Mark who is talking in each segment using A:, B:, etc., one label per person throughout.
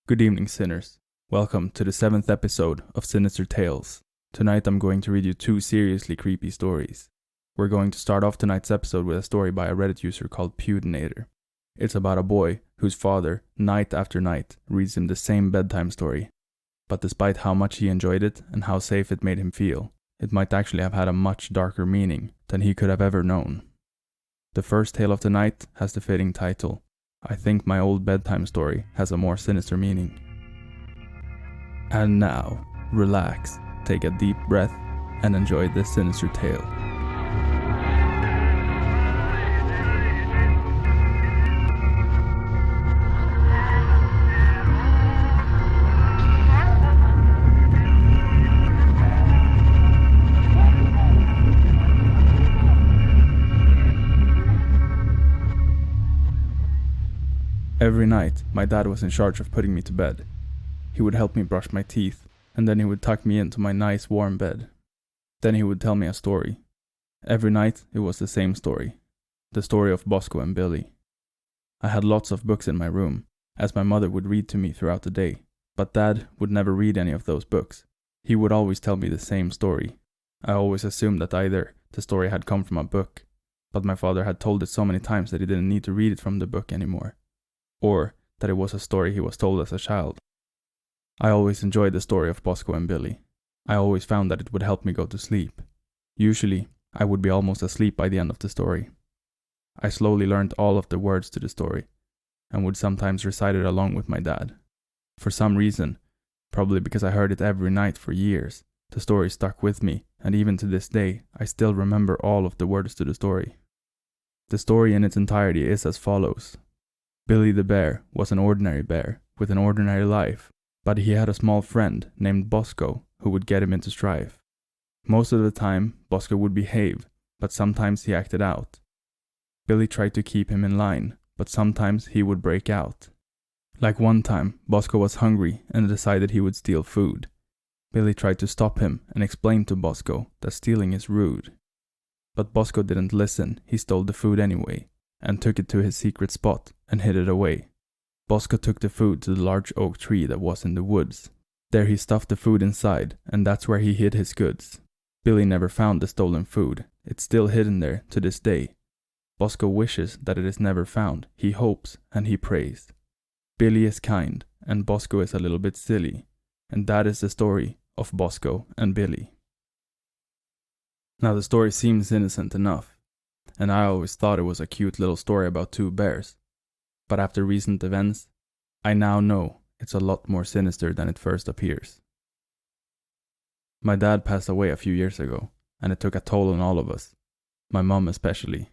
A: Good evening, sinners. Welcome to the 7th episode of Sinister Tales. Tonight I'm going to read you 2 seriously creepy stories. We're going to start off tonight's episode with a story by a Reddit user called Pewdinator. It's about a boy whose father, night after night, reads him the same bedtime story. But despite how much he enjoyed it and how safe it made him feel, it might actually have had a much darker meaning than he could have ever known. The first tale of the night has the fitting title, I think my old bedtime story has a more sinister meaning. And now, relax, take a deep breath, and enjoy this sinister tale. Every night, my dad was in charge of putting me to bed. He would help me brush my teeth, and then he would tuck me into my nice warm bed. Then he would tell me a story. Every night, it was the same story. The story of Bosco and Billy. I had lots of books in my room, as my mother would read to me throughout the day, but Dad would never read any of those books. He would always tell me the same story. I always assumed that either the story had come from a book, but my father had told it so many times that he didn't need to read it from the book anymore, or that it was a story he was told as a child. I always enjoyed the story of Bosco and Billy. I always found that it would help me go to sleep. Usually, I would be almost asleep by the end of the story. I slowly learned all of the words to the story, and would sometimes recite it along with my dad. For some reason, probably because I heard it every night for years, the story stuck with me, and even to this day, I still remember all of the words to the story. The story in its entirety is as follows. Billy the bear was an ordinary bear with an ordinary life, but he had a small friend named Bosco who would get him into strife. Most of the time, Bosco would behave, but sometimes he acted out. Billy tried to keep him in line, but sometimes he would break out. Like one time, Bosco was hungry and decided he would steal food. Billy tried to stop him and explained to Bosco that stealing is rude. But Bosco didn't listen, he stole the food anyway, and took it to his secret spot and hid it away. Bosco took the food to the large oak tree that was in the woods. There he stuffed the food inside, and that's where he hid his goods. Billy never found the stolen food. It's still hidden there to this day. Bosco wishes that it is never found. He hopes and he prays. Billy is kind, and Bosco is a little bit silly. And that is the story of Bosco and Billy. Now the story seems innocent enough, and I always thought it was a cute little story about 2 bears. But after recent events, I now know it's a lot more sinister than it first appears. My dad passed away a few years ago, and it took a toll on all of us, my mom especially.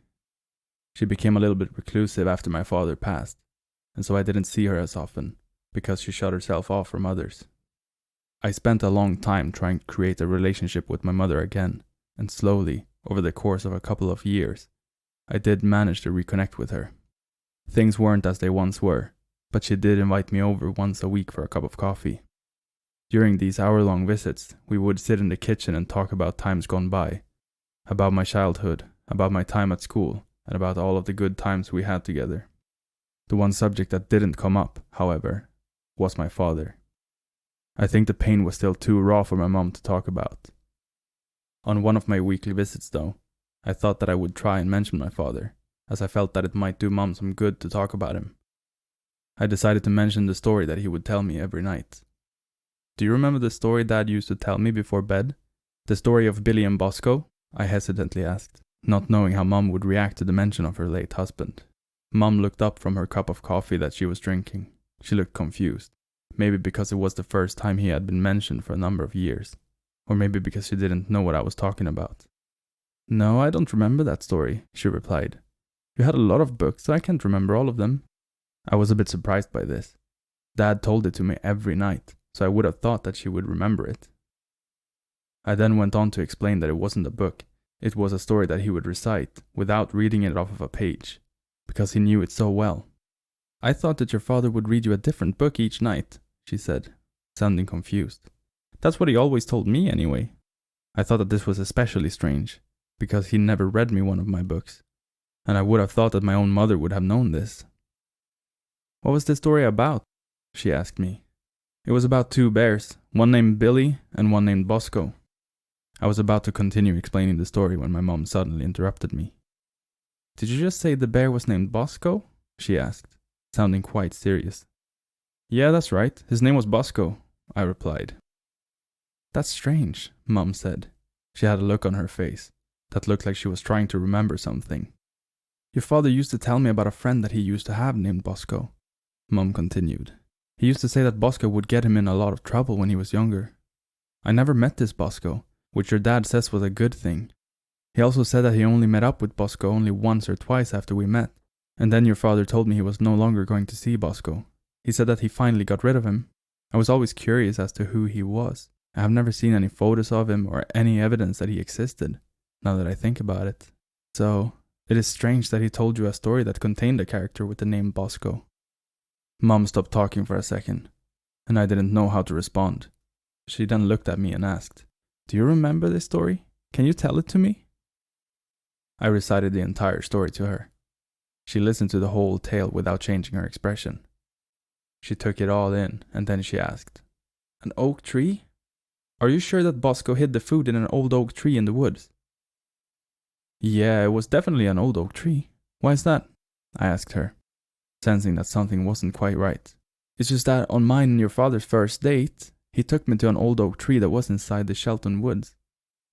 A: She became a little bit reclusive after my father passed, and so I didn't see her as often, because she shut herself off from others. I spent a long time trying to create a relationship with my mother again, and slowly, over the course of a couple of years, I did manage to reconnect with her. Things weren't as they once were, but she did invite me over once a week for a cup of coffee. During these hour-long visits, we would sit in the kitchen and talk about times gone by, about my childhood, about my time at school, and about all of the good times we had together. The one subject that didn't come up, however, was my father. I think the pain was still too raw for my mom to talk about. On one of my weekly visits, though, I thought that I would try and mention my father, as I felt that it might do Mom some good to talk about him. I decided to mention the story that he would tell me every night. Do you remember the story Dad used to tell me before bed? The story of Billy and Bosco? I hesitantly asked, not knowing how Mom would react to the mention of her late husband. Mom looked up from her cup of coffee that she was drinking. She looked confused. Maybe because it was the first time he had been mentioned for a number of years. Or maybe because she didn't know what I was talking about. No, I don't remember that story, she replied. You had a lot of books, so I can't remember all of them. I was a bit surprised by this. Dad told it to me every night, so I would have thought that she would remember it. I then went on to explain that it wasn't a book. It was a story that he would recite, without reading it off of a page, because he knew it so well. I thought that your father would read you a different book each night, she said, sounding confused. That's what he always told me anyway. I thought that this was especially strange, because he never read me one of my books, and I would have thought that my own mother would have known this. What was this story about? she asked me. It was about 2 bears, one named Billy and one named Bosco. I was about to continue explaining the story when my mom suddenly interrupted me. Did you just say the bear was named Bosco? She asked, sounding quite serious. Yeah, that's right. His name was Bosco, I replied. That's strange, Mom said. She had a look on her face that looked like she was trying to remember something. Your father used to tell me about a friend that he used to have named Bosco, Mom continued. He used to say that Bosco would get him in a lot of trouble when he was younger. I never met this Bosco, which your dad says was a good thing. He also said that he only met up with Bosco only once or twice after we met, and then your father told me he was no longer going to see Bosco. He said that he finally got rid of him. I was always curious as to who he was. I have never seen any photos of him or any evidence that he existed, now that I think about it. So, it is strange that he told you a story that contained a character with the name Bosco. Mom stopped talking for a second, and I didn't know how to respond. She then looked at me and asked, Do you remember this story? Can you tell it to me? I recited the entire story to her. She listened to the whole tale without changing her expression. She took it all in, and then she asked, An oak tree? Are you sure that Bosco hid the food in an old oak tree in the woods? Yeah, it was definitely an old oak tree. Why is that? I asked her, sensing that something wasn't quite right. It's just that on mine and your father's first date, he took me to an old oak tree that was inside the Shelton woods.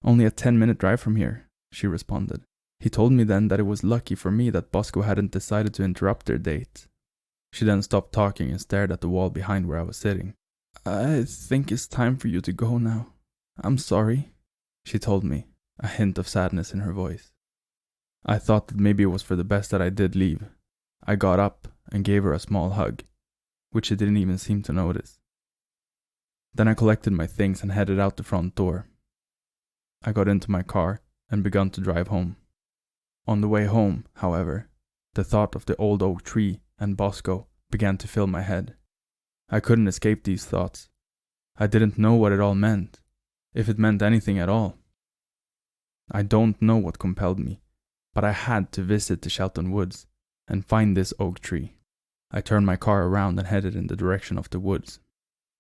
A: Only a 10-minute drive from here, she responded. He told me then that it was lucky for me that Bosco hadn't decided to interrupt their date. She then stopped talking and stared at the wall behind where I was sitting. I think it's time for you to go now. I'm sorry, she told me, a hint of sadness in her voice. I thought that maybe it was for the best that I did leave. I got up and gave her a small hug, which she didn't even seem to notice. Then I collected my things and headed out the front door. I got into my car and began to drive home. On the way home, however, the thought of the old oak tree and Bosco began to fill my head. I couldn't escape these thoughts. I didn't know what it all meant, if it meant anything at all. I don't know what compelled me, but I had to visit the Shelton woods and find this oak tree. I turned my car around and headed in the direction of the woods.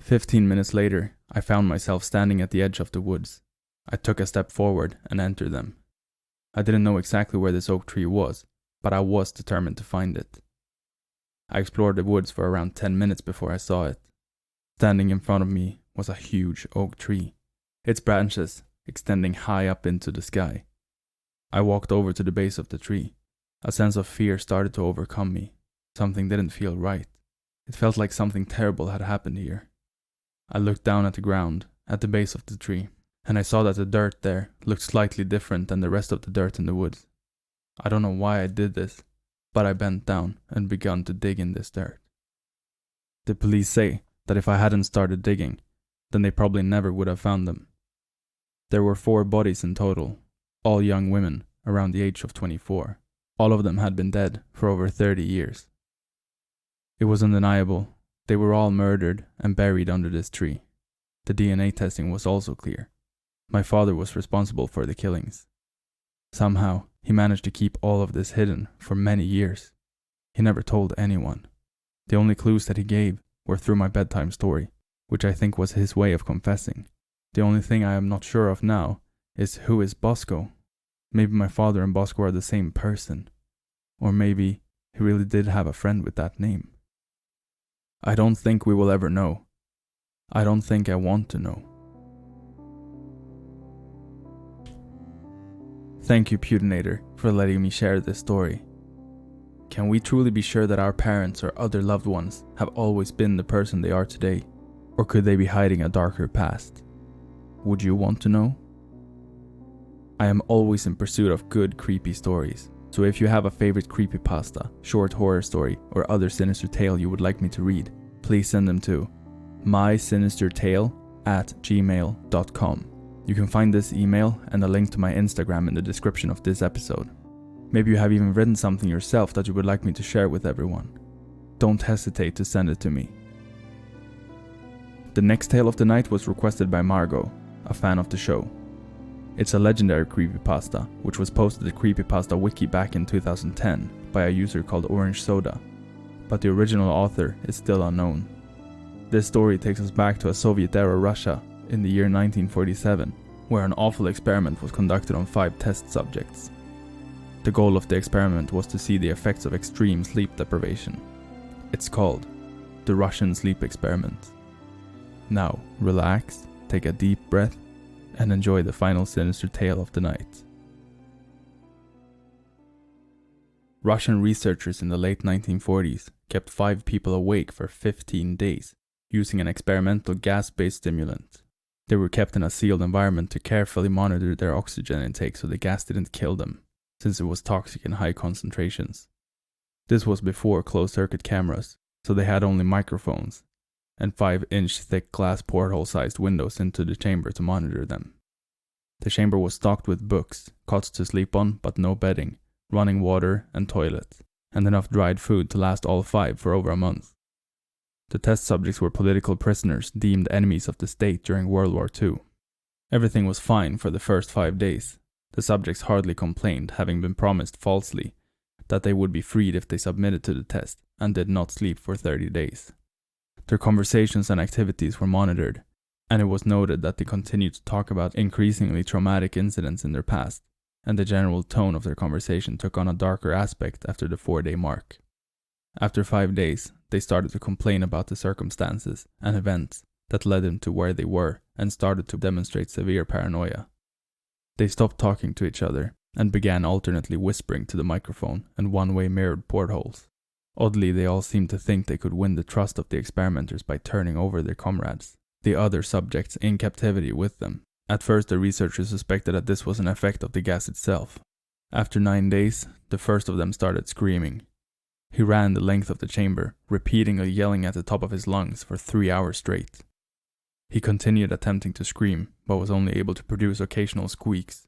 A: 15 minutes later, I found myself standing at the edge of the woods. I took a step forward and entered them. I didn't know exactly where this oak tree was, but I was determined to find it. I explored the woods for around 10 minutes before I saw it. Standing in front of me was a huge oak tree, its branches extending high up into the sky. I walked over to the base of the tree. A sense of fear started to overcome me. Something didn't feel right. It felt like something terrible had happened here. I looked down at the ground, at the base of the tree, and I saw that the dirt there looked slightly different than the rest of the dirt in the woods. I don't know why I did this, but I bent down and began to dig in this dirt. The police say that if I hadn't started digging, then they probably never would have found them. There were 4 bodies in total, all young women around the age of 24. All of them had been dead for over 30 years. It was undeniable. They were all murdered and buried under this tree. The DNA testing was also clear. My father was responsible for the killings. Somehow, he managed to keep all of this hidden for many years. He never told anyone. The only clues that he gave were through my bedtime story, which I think was his way of confessing. The only thing I am not sure of now is who is Bosco. Maybe my father and Bosco are the same person. Or maybe he really did have a friend with that name. I don't think we will ever know. I don't think I want to know. Thank you, Putinator, for letting me share this story. Can we truly be sure that our parents or other loved ones have always been the person they are today? Or could they be hiding a darker past? Would you want to know? I am always in pursuit of good, creepy stories. So if you have a favorite creepypasta, short horror story, or other sinister tale you would like me to read, please send them to mysinistertale@gmail.com. You can find this email and a link to my Instagram in the description of this episode. Maybe you have even written something yourself that you would like me to share with everyone. Don't hesitate to send it to me. The next tale of the night was requested by Margot, a fan of the show. It's a legendary creepypasta, which was posted to the Creepypasta Wiki back in 2010 by a user called Orange Soda, but the original author is still unknown. This story takes us back to a Soviet-era Russia in the year 1947, where an awful experiment was conducted on 5 test subjects. The goal of the experiment was to see the effects of extreme sleep deprivation. It's called the Russian Sleep Experiment. Now, relax, take a deep breath, and enjoy the final sinister tale of the night. Russian researchers in the late 1940s kept 5 people awake for 15 days using an experimental gas-based stimulant. They were kept in a sealed environment to carefully monitor their oxygen intake so the gas didn't kill them, since it was toxic in high concentrations. This was before closed-circuit cameras, so they had only microphones and 5-inch thick glass porthole-sized windows into the chamber to monitor them. The chamber was stocked with books, cots to sleep on but no bedding, running water and toilet, and enough dried food to last all 5 for over a month. The test subjects were political prisoners deemed enemies of the state during World War II. Everything was fine for the first 5 days. The subjects hardly complained, having been promised falsely that they would be freed if they submitted to the test and did not sleep for 30 days. Their conversations and activities were monitored, and it was noted that they continued to talk about increasingly traumatic incidents in their past, and the general tone of their conversation took on a darker aspect after the 4-day mark. After 5 days, they started to complain about the circumstances and events that led them to where they were and started to demonstrate severe paranoia. They stopped talking to each other and began alternately whispering to the microphone and one-way mirrored portholes. Oddly, they all seemed to think they could win the trust of the experimenters by turning over their comrades, the other subjects in captivity with them. At first, the researchers suspected that this was an effect of the gas itself. After 9 days, the first of them started screaming. He ran the length of the chamber, repeatedly yelling at the top of his lungs for 3 hours straight. He continued attempting to scream, but was only able to produce occasional squeaks.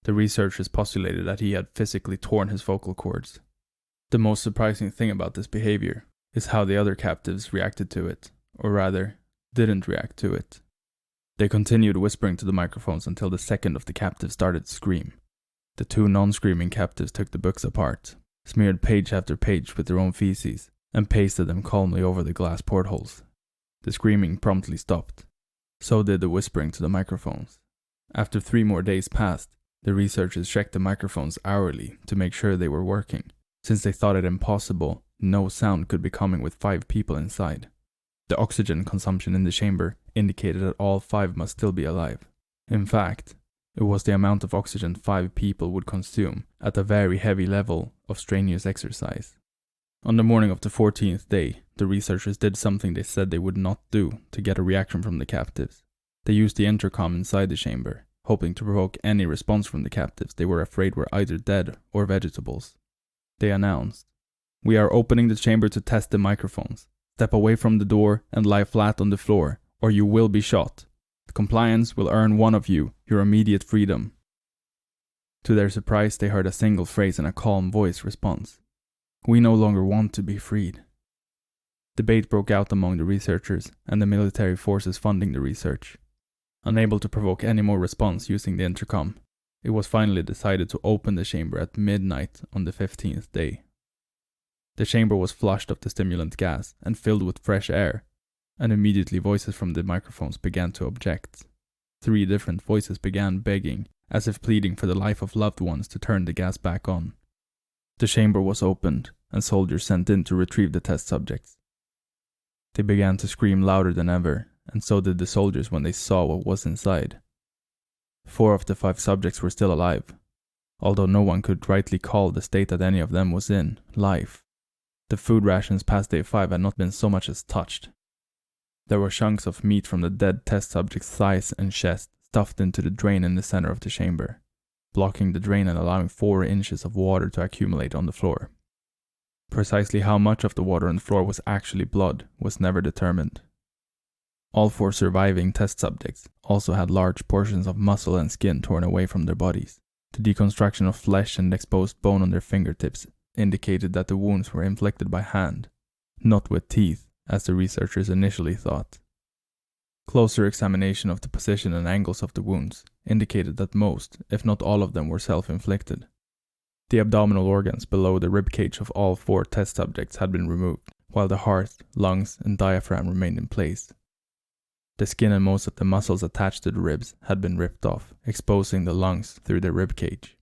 A: The researchers postulated that he had physically torn his vocal cords. The most surprising thing about this behavior is how the other captives reacted to it, or rather, didn't react to it. They continued whispering to the microphones until the second of the captives started to scream. The 2 non-screaming captives took the books apart, smeared page after page with their own feces, and pasted them calmly over the glass portholes. The screaming promptly stopped. So did the whispering to the microphones. After 3 more days passed, the researchers checked the microphones hourly to make sure they were working. Since they thought it impossible, no sound could be coming with 5 people inside. The oxygen consumption in the chamber indicated that all 5 must still be alive. In fact, it was the amount of oxygen 5 people would consume at a very heavy level of strenuous exercise. On the morning of the 14th day, the researchers did something they said they would not do to get a reaction from the captives. They used the intercom inside the chamber, hoping to provoke any response from the captives they were afraid were either dead or vegetables. They announced, "We are opening the chamber to test the microphones. Step away from the door and lie flat on the floor, or you will be shot. Compliance will earn one of you your immediate freedom." To their surprise, they heard a single phrase in a calm voice response. "We no longer want to be freed." Debate broke out among the researchers and the military forces funding the research. Unable to provoke any more response using the intercom, it was finally decided to open the chamber at midnight on the 15th day. The chamber was flushed of the stimulant gas and filled with fresh air, and immediately voices from the microphones began to object. 3 different voices began begging, as if pleading for the life of loved ones, to turn the gas back on. The chamber was opened, and soldiers sent in to retrieve the test subjects. They began to scream louder than ever, and so did the soldiers when they saw what was inside. 4 of the 5 subjects were still alive, although no one could rightly call the state that any of them was in life. The food rations past day 5 had not been so much as touched. There were chunks of meat from the dead test subject's thighs and chest stuffed into the drain in the center of the chamber, blocking the drain and allowing 4 inches of water to accumulate on the floor. Precisely how much of the water on the floor was actually blood was never determined. All 4 surviving test subjects also had large portions of muscle and skin torn away from their bodies. The deconstruction of flesh and exposed bone on their fingertips indicated that the wounds were inflicted by hand, not with teeth, as the researchers initially thought. Closer examination of the position and angles of the wounds indicated that most, if not all of them, were self-inflicted. The abdominal organs below the ribcage of all 4 test subjects had been removed, while the heart, lungs, and diaphragm remained in place. The skin and most of the muscles attached to the ribs had been ripped off, exposing the lungs through the rib cage.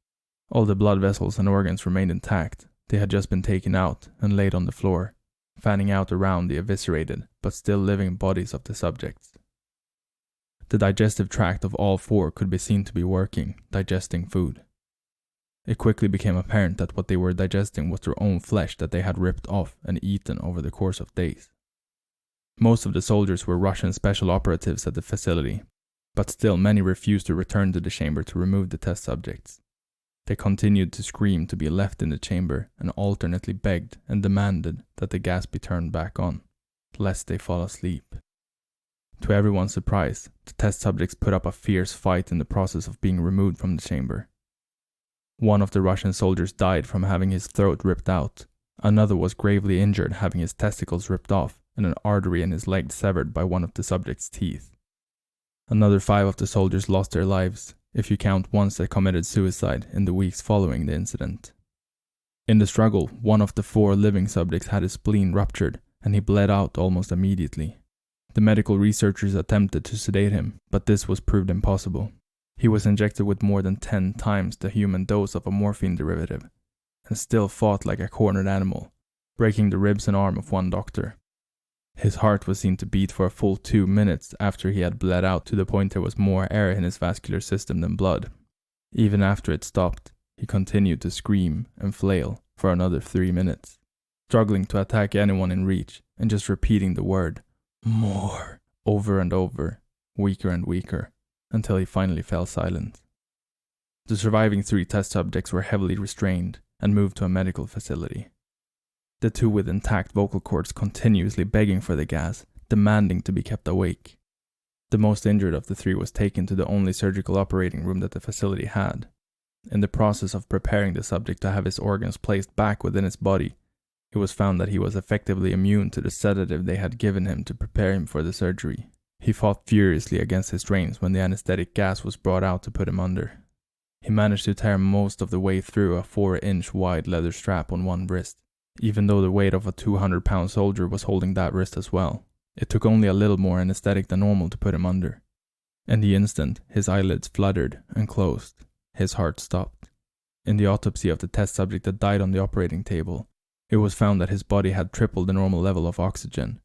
A: All the blood vessels and organs remained intact. They had just been taken out and laid on the floor, fanning out around the eviscerated but still living bodies of the subjects. The digestive tract of all four could be seen to be working, digesting food. It quickly became apparent that what they were digesting was their own flesh that they had ripped off and eaten over the course of days. Most of the soldiers were Russian special operatives at the facility, but still many refused to return to the chamber to remove the test subjects. They continued to scream to be left in the chamber and alternately begged and demanded that the gas be turned back on, lest they fall asleep. To everyone's surprise, the test subjects put up a fierce fight in the process of being removed from the chamber. One of the Russian soldiers died from having his throat ripped out. Another was gravely injured, having his testicles ripped off and an artery in his leg severed by one of the subject's teeth. Another 5 of the soldiers lost their lives, if you count ones that committed suicide in the weeks following the incident. In the struggle, one of the 4 living subjects had his spleen ruptured and he bled out almost immediately. The medical researchers attempted to sedate him, but this was proved impossible. He was injected with more than 10 times the human dose of a morphine derivative, and still fought like a cornered animal, breaking the ribs and arm of one doctor. His heart was seen to beat for a full 2 minutes after he had bled out to the point there was more air in his vascular system than blood. Even after it stopped, he continued to scream and flail for another 3 minutes, struggling to attack anyone in reach and just repeating the word, "more," over and over, weaker and weaker, until he finally fell silent. The surviving 3 test subjects were heavily restrained and moved to a medical facility. The 2 with intact vocal cords continuously begging for the gas, demanding to be kept awake. The most injured of the 3 was taken to the only surgical operating room that the facility had. In the process of preparing the subject to have his organs placed back within his body, it was found that he was effectively immune to the sedative they had given him to prepare him for the surgery. He fought furiously against his strains when the anesthetic gas was brought out to put him under. He managed to tear most of the way through a 4-inch wide leather strap on one wrist, even though the weight of a 200-pound soldier was holding that wrist as well. It took only a little more anesthetic than normal to put him under. In the instant, his eyelids fluttered and closed. His heart stopped. In the autopsy of the test subject that died on the operating table, it was found that his body had tripled the normal level of oxygen.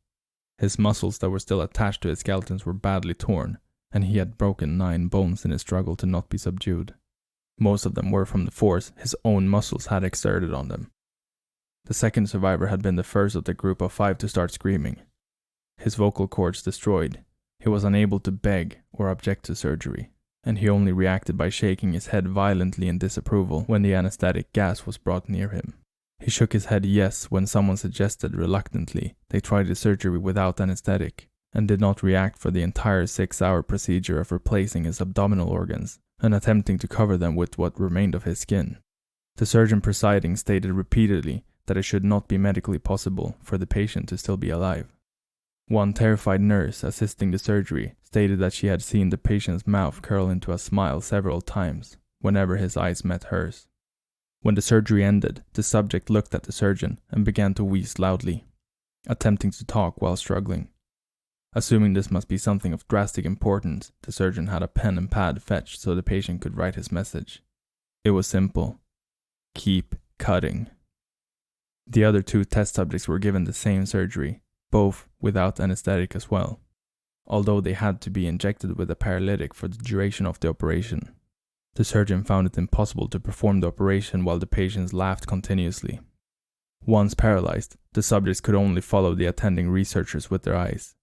A: His muscles that were still attached to his skeletons were badly torn, and he had broken 9 bones in his struggle to not be subdued. Most of them were from the force his own muscles had exerted on them. The second survivor had been the first of the group of 5 to start screaming. His vocal cords destroyed, he was unable to beg or object to surgery, and he only reacted by shaking his head violently in disapproval when the anesthetic gas was brought near him. He shook his head yes when someone suggested reluctantly they try the surgery without anesthetic, and did not react for the entire 6-hour procedure of replacing his abdominal organs and attempting to cover them with what remained of his skin. The surgeon presiding stated repeatedly that it should not be medically possible for the patient to still be alive. One terrified nurse assisting the surgery stated that she had seen the patient's mouth curl into a smile several times whenever his eyes met hers. When the surgery ended, the subject looked at the surgeon and began to wheeze loudly, attempting to talk while struggling. Assuming this must be something of drastic importance, the surgeon had a pen and pad fetched so the patient could write his message. It was simple. Keep cutting. The other 2 test subjects were given the same surgery, both without anesthetic as well, although they had to be injected with a paralytic for the duration of the operation. The surgeon found it impossible to perform the operation while the patients laughed continuously. Once paralyzed, the subjects could only follow the attending researchers with their eyes.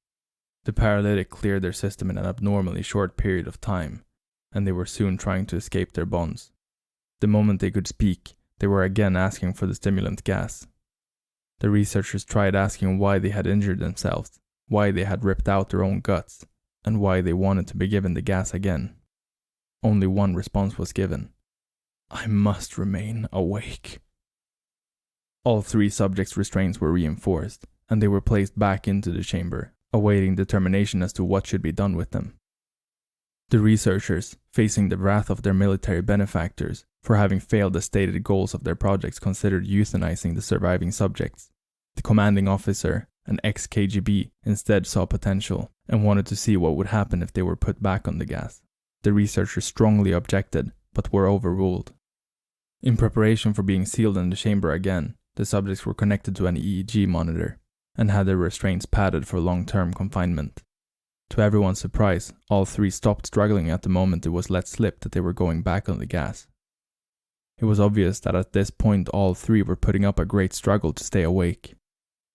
A: The paralytic cleared their system in an abnormally short period of time, and they were soon trying to escape their bonds. The moment they could speak, they were again asking for the stimulant gas. The researchers tried asking why they had injured themselves, why they had ripped out their own guts, and why they wanted to be given the gas again. Only one response was given. I must remain awake. All 3 subjects' restraints were reinforced, and they were placed back into the chamber, awaiting determination as to what should be done with them. The researchers, facing the wrath of their military benefactors for having failed the stated goals of their projects, considered euthanizing the surviving subjects. The commanding officer, an ex-KGB, instead saw potential and wanted to see what would happen if they were put back on the gas. The researchers strongly objected, but were overruled. In preparation for being sealed in the chamber again, the subjects were connected to an EEG monitor and had their restraints padded for long-term confinement. To everyone's surprise, all three stopped struggling at the moment it was let slip that they were going back on the gas. It was obvious that at this point all three were putting up a great struggle to stay awake.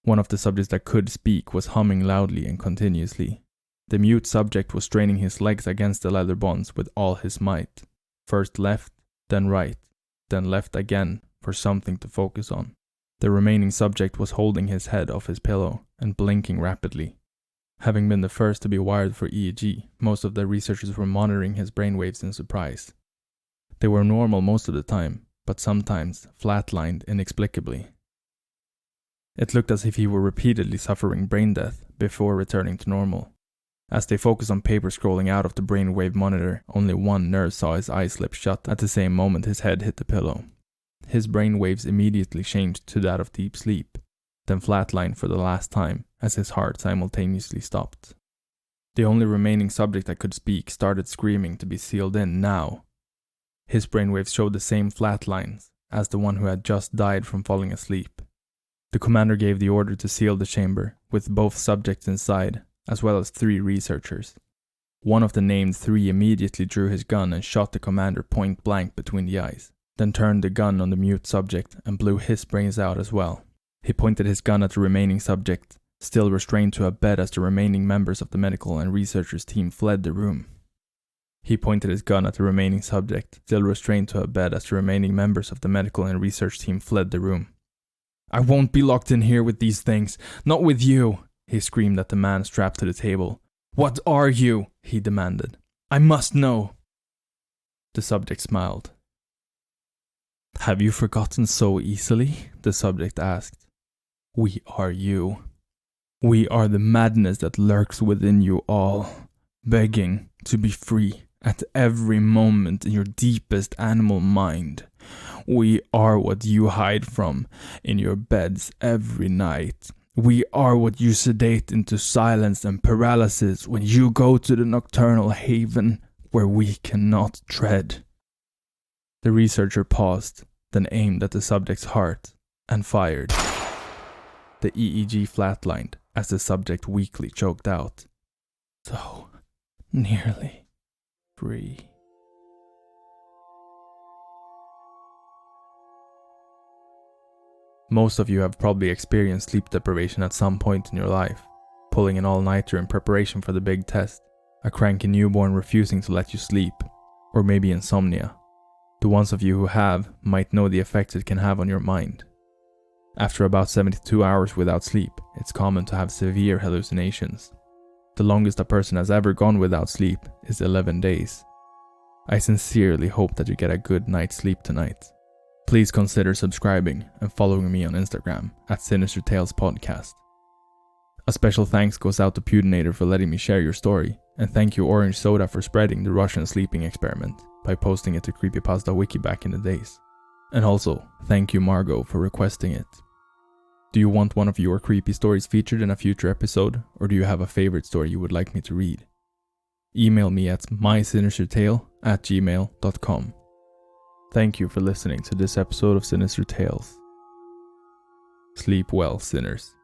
A: One of the subjects that could speak was humming loudly and continuously. The mute subject was straining his legs against the leather bonds with all his might. First left, then right, then left again for something to focus on. The remaining subject was holding his head off his pillow and blinking rapidly. Having been the first to be wired for EEG, most of the researchers were monitoring his brainwaves in surprise. They were normal most of the time, but sometimes flatlined inexplicably. It looked as if he were repeatedly suffering brain death before returning to normal. As they focused on paper scrolling out of the brainwave monitor, only one nerve saw his eyes slip shut at the same moment his head hit the pillow. His brainwaves immediately changed to that of deep sleep, then flatlined for the last time as his heart simultaneously stopped. The only remaining subject that could speak started screaming to be sealed in now. His brainwaves showed the same flat lines as the one who had just died from falling asleep. The commander gave the order to seal the chamber, with both subjects inside, as well as 3 researchers. One of the named 3 immediately drew his gun and shot the commander point blank between the eyes, then turned the gun on the mute subject and blew his brains out as well. He pointed his gun at the remaining subject, still restrained to a bed as the remaining members of the medical and researchers team fled the room. He pointed his gun at the remaining subject, still restrained to a bed as the remaining members of the medical and research team fled the room. "I won't be locked in here with these things, not with you," he screamed at the man strapped to the table. "What are you?" he demanded. "I must know." The subject smiled. "Have you forgotten so easily?" the subject asked. "We are you. We are the madness that lurks within you all, begging to be free at every moment in your deepest animal mind. We are what you hide from in your beds every night. We are what you sedate into silence and paralysis when you go to the nocturnal haven where we cannot tread." The researcher paused, then aimed at the subject's heart and fired. The EEG flatlined as the subject weakly choked out, "So nearly free." Most of you have probably experienced sleep deprivation at some point in your life, pulling an all-nighter in preparation for the big test, a cranky newborn refusing to let you sleep, or maybe insomnia. The ones of you who have might know the effects it can have on your mind. After about 72 hours without sleep, it's common to have severe hallucinations. The longest a person has ever gone without sleep is 11 days. I sincerely hope that you get a good night's sleep tonight. Please consider subscribing and following me on Instagram at Sinister Tales Podcast. A special thanks goes out to Pudinator for letting me share your story, and thank you Orange Soda for spreading the Russian sleeping experiment by posting it to Creepypasta Wiki back in the days. And also, thank you Margot for requesting it. Do you want one of your creepy stories featured in a future episode, or do you have a favorite story you would like me to read? Email me at mysinistertale@gmail.com. Thank you for listening to this episode of Sinister Tales. Sleep well, sinners.